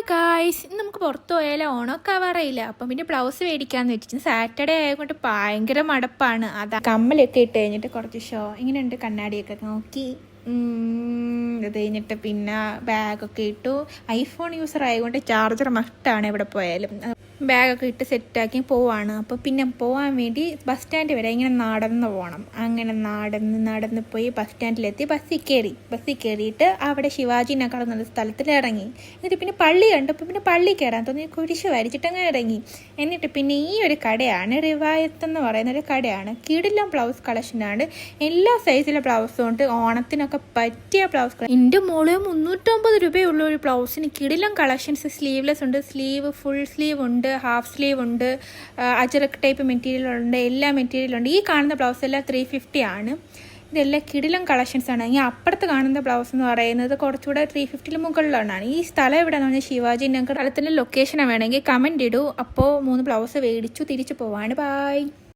Hi guys, ഇന്ന് നമുക്ക് പുറത്ത് പോയാലോ? ഓണമൊക്കെ ആവാറായില്ല. അപ്പം പിന്നെ ബ്ലൗസ് മേടിക്കാമെന്ന് വെച്ചിട്ട് സാറ്റർഡേ ആയതുകൊണ്ട് ഭയങ്കര മടപ്പാണ്. അതാ കമ്മലൊക്കെ ഇട്ട് കഴിഞ്ഞിട്ട് കുറച്ച് ഇങ്ങനെയുണ്ട്, കണ്ണാടിയൊക്കെ നോക്കി അത് കഴിഞ്ഞിട്ട് പിന്നെ ബാഗൊക്കെ ഇട്ടു. ഐഫോൺ യൂസർ ആയതുകൊണ്ട് ചാർജർ മസ്റ്റാണ് എവിടെ പോയാലും. ബാഗൊക്കെ ഇട്ട് സെറ്റാക്കി പോവാണ്. അപ്പോൾ പിന്നെ പോകാൻ വേണ്ടി ബസ് സ്റ്റാൻഡ് വരെ ഇങ്ങനെ നടന്ന് പോകണം. അങ്ങനെ നടന്ന് പോയി ബസ് സ്റ്റാൻഡിലെത്തി ബസ്സിൽ കയറിയിട്ട് അവിടെ ശിവാജി നഗർ എന്ന സ്ഥലത്തിൽ ഇറങ്ങി. എന്നിട്ട് പിന്നെ പള്ളി കണ്ടു. അപ്പോൾ പിന്നെ പള്ളി കയറാൻ തോന്നി, കുരിശ് വരച്ചിട്ടങ്ങനെ ഇറങ്ങി. എന്നിട്ട് പിന്നെ ഈ ഒരു കടയാണ് റിവായത്ത് എന്ന് പറയുന്ന ഒരു കടയാണ്. കിടിലം ബ്ലൗസ് കളക്ഷനാണ്. എല്ലാ സൈസിലെ ബ്ലൗസും ഉണ്ട്. ഓണത്തിനൊക്കെ പറ്റിയ ബ്ലൗസ്. എൻ്റെ മോള് 350 രൂപയുള്ള ഒരു ബ്ലൗസിന് കിടിലം കളക്ഷൻസ്. സ്ലീവ്ലെസ് ഉണ്ട്, ഫുൾ സ്ലീവ് ഉണ്ട്, ഹാഫ് സ്ലീവ് ഉണ്ട്, അജറക് ടൈപ്പ് മെറ്റീരിയൽ ഉണ്ട്, എല്ലാ മെറ്റീരിയലും ഉണ്ട്. ഈ കാണുന്ന ബ്ലൗസ് എല്ലാം 350 ആണ്. ഇതെല്ലാം കിടിലം കളക്ഷൻസ് ആണ്. ഈ അപ്പുറത്ത് കാണുന്ന ബ്ലൗസ് എന്ന് പറയുന്നത് കുറച്ചുകൂടെ 350 മുകളിലാണ്. ഈ സ്ഥലം എവിടെയാണെന്ന് പറഞ്ഞാൽ ശിവാജി നഗർ. സ്ഥലത്തിൻ്റെ ലൊക്കേഷൻ വേണമെങ്കിൽ കമൻറ്റ് ഇടൂ. അപ്പോൾ 3 ബ്ലൗസ് മേടിച്ചു തിരിച്ചു പോവാണ്. ബൈ.